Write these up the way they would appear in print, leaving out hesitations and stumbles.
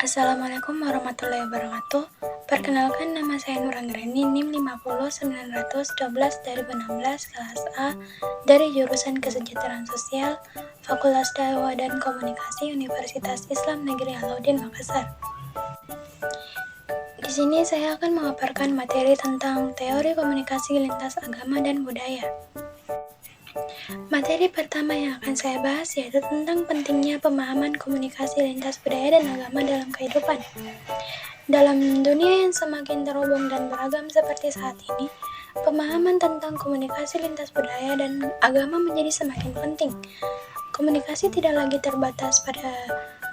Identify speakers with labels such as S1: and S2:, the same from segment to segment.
S1: Assalamualaikum warahmatullahi wabarakatuh. Perkenalkan, nama saya Nuranggreni, NIM 50912-2016, kelas A, dari jurusan Kesejahteraan Sosial, Fakultas Dakwah dan Komunikasi, Universitas Islam Negeri Alauddin, Makassar. Di sini saya akan memaparkan materi tentang teori komunikasi lintas agama dan budaya. Materi pertama yang akan saya bahas yaitu tentang pentingnya pemahaman komunikasi lintas budaya dan agama dalam kehidupan. Dalam dunia yang semakin terhubung dan beragam seperti saat ini, pemahaman tentang komunikasi lintas budaya dan agama menjadi semakin penting. Komunikasi tidak lagi terbatas pada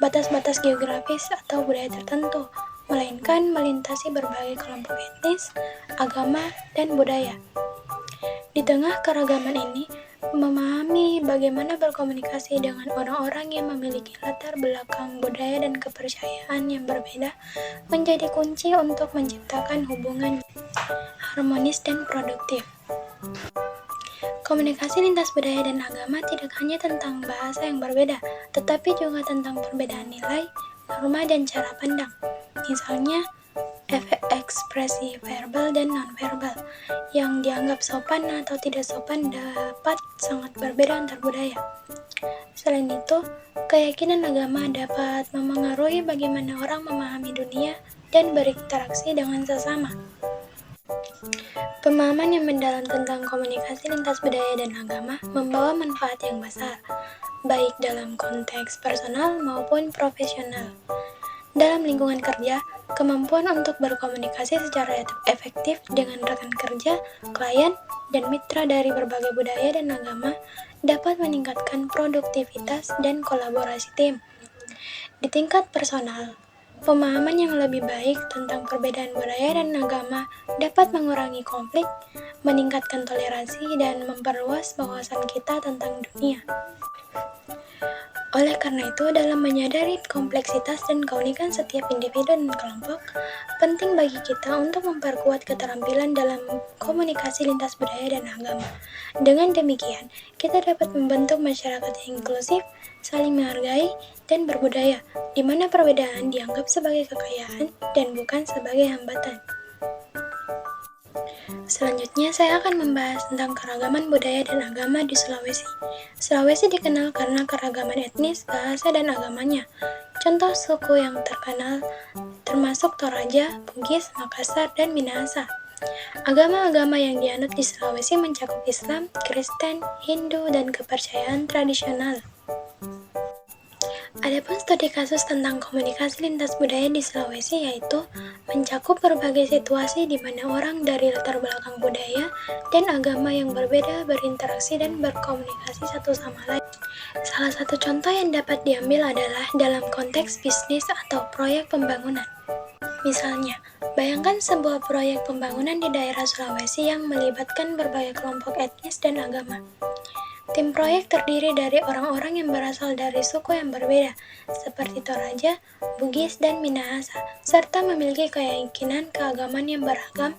S1: batas-batas geografis atau budaya tertentu, melainkan melintasi berbagai kelompok etnis, agama, dan budaya. Di tengah keragaman ini, memahami bagaimana berkomunikasi dengan orang-orang yang memiliki latar belakang budaya dan kepercayaan yang berbeda menjadi kunci untuk menciptakan hubungan harmonis dan produktif. Komunikasi lintas budaya dan agama tidak hanya tentang bahasa yang berbeda, tetapi juga tentang perbedaan nilai, norma, dan cara pandang. Misalnya, ekspresi verbal dan nonverbal yang dianggap sopan atau tidak sopan dapat sangat berbeda antar budaya. Selain itu, keyakinan agama dapat memengaruhi bagaimana orang memahami dunia dan berinteraksi dengan sesama. Pemahaman yang mendalam tentang komunikasi lintas budaya dan agama membawa manfaat yang besar, baik dalam konteks personal maupun profesional. Dalam lingkungan kerja, kemampuan untuk berkomunikasi secara efektif dengan rekan kerja, klien, dan mitra dari berbagai budaya dan agama dapat meningkatkan produktivitas dan kolaborasi tim. Di tingkat personal, pemahaman yang lebih baik tentang perbedaan budaya dan agama dapat mengurangi konflik, meningkatkan toleransi, dan memperluas wawasan kita tentang dunia. Oleh karena itu, dalam menyadari kompleksitas dan keunikan setiap individu dan kelompok, penting bagi kita untuk memperkuat keterampilan dalam komunikasi lintas budaya dan agama. Dengan demikian, kita dapat membentuk masyarakat yang inklusif, saling menghargai, dan berbudaya, di mana perbedaan dianggap sebagai kekayaan dan bukan sebagai hambatan. Selanjutnya, saya akan membahas tentang keragaman budaya dan agama di Sulawesi. Sulawesi dikenal karena keragaman etnis, bahasa, dan agamanya. Contoh suku yang terkenal termasuk Toraja, Bugis, Makassar, dan Minahasa. Agama-agama yang dianut di Sulawesi mencakup Islam, Kristen, Hindu, dan kepercayaan tradisional. Adapun studi kasus tentang komunikasi lintas budaya di Sulawesi yaitu mencakup berbagai situasi di mana orang dari latar belakang budaya dan agama yang berbeda berinteraksi dan berkomunikasi satu sama lain. Salah satu contoh yang dapat diambil adalah dalam konteks bisnis atau proyek pembangunan. Misalnya, bayangkan sebuah proyek pembangunan di daerah Sulawesi yang melibatkan berbagai kelompok etnis dan agama. Tim proyek terdiri dari orang-orang yang berasal dari suku yang berbeda, seperti Toraja, Bugis, dan Minahasa, serta memiliki keyakinan keagamaan yang beragam,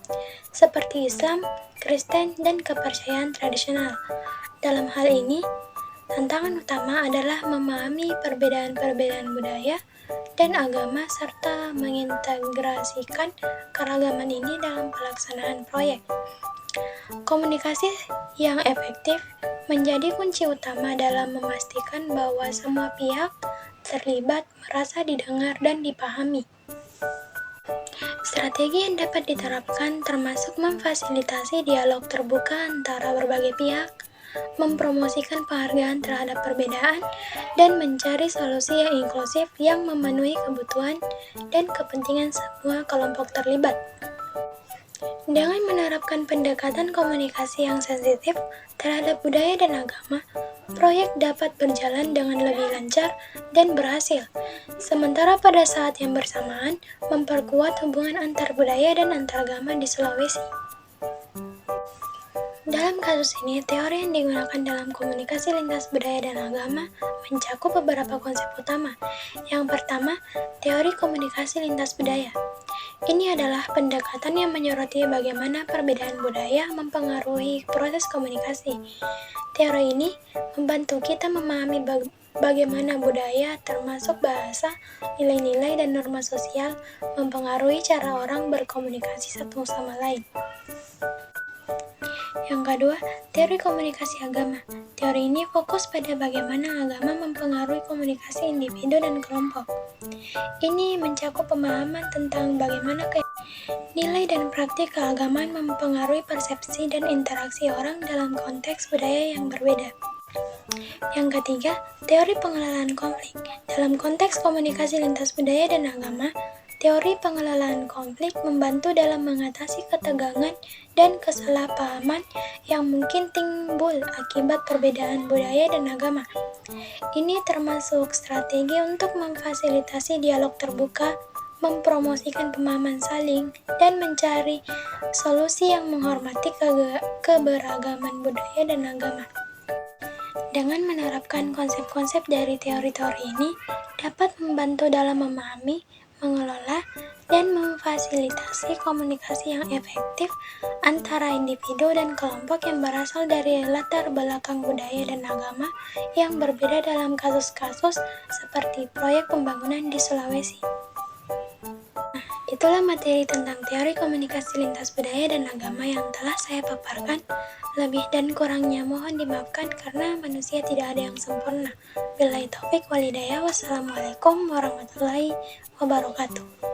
S1: seperti Islam, Kristen, dan kepercayaan tradisional. Dalam hal ini, tantangan utama adalah memahami perbedaan-perbedaan budaya dan agama serta mengintegrasikan keragaman ini dalam pelaksanaan proyek. Komunikasi yang efektif menjadi kunci utama dalam memastikan bahwa semua pihak terlibat merasa didengar dan dipahami. Strategi yang dapat diterapkan termasuk memfasilitasi dialog terbuka antara berbagai pihak, mempromosikan penghargaan terhadap perbedaan, dan mencari solusi yang inklusif yang memenuhi kebutuhan dan kepentingan semua kelompok terlibat. Dengan menerapkan pendekatan komunikasi yang sensitif terhadap budaya dan agama, proyek dapat berjalan dengan lebih lancar dan berhasil, sementara pada saat yang bersamaan memperkuat hubungan antar budaya dan antar agama di Sulawesi. Dalam kasus ini, teori yang digunakan dalam komunikasi lintas budaya dan agama mencakup beberapa konsep utama. Yang pertama, teori komunikasi lintas budaya. Ini adalah pendekatan yang menyoroti bagaimana perbedaan budaya mempengaruhi proses komunikasi. Teori ini membantu kita memahami bagaimana budaya, termasuk bahasa, nilai-nilai, dan norma sosial, mempengaruhi cara orang berkomunikasi satu sama lain. Yang kedua, teori komunikasi agama. Teori ini fokus pada bagaimana agama mempengaruhi komunikasi individu dan kelompok. Ini mencakup pemahaman tentang bagaimana nilai dan praktik keagamaan mempengaruhi persepsi dan interaksi orang dalam konteks budaya yang berbeda. Yang ketiga, teori pengelolaan konflik. Dalam konteks komunikasi lintas budaya dan agama, teori pengelolaan konflik membantu dalam mengatasi ketegangan dan kesalahpahaman yang mungkin timbul akibat perbedaan budaya dan agama. Ini termasuk strategi untuk memfasilitasi dialog terbuka, mempromosikan pemahaman saling, dan mencari solusi yang menghormati keberagaman budaya dan agama. Dengan menerapkan konsep-konsep dari teori-teori ini, dapat membantu dalam memahami, mengelola, dan memfasilitasi komunikasi yang efektif antara individu dan kelompok yang berasal dari latar belakang budaya dan agama yang berbeda dalam kasus-kasus seperti proyek pembangunan di Sulawesi. Itulah materi tentang teori komunikasi lintas budaya dan agama yang telah saya paparkan. Lebih dan kurangnya mohon dimaafkan karena manusia tidak ada yang sempurna. Billahi taufik walhidayah. Wassalamualaikum warahmatullahi wabarakatuh.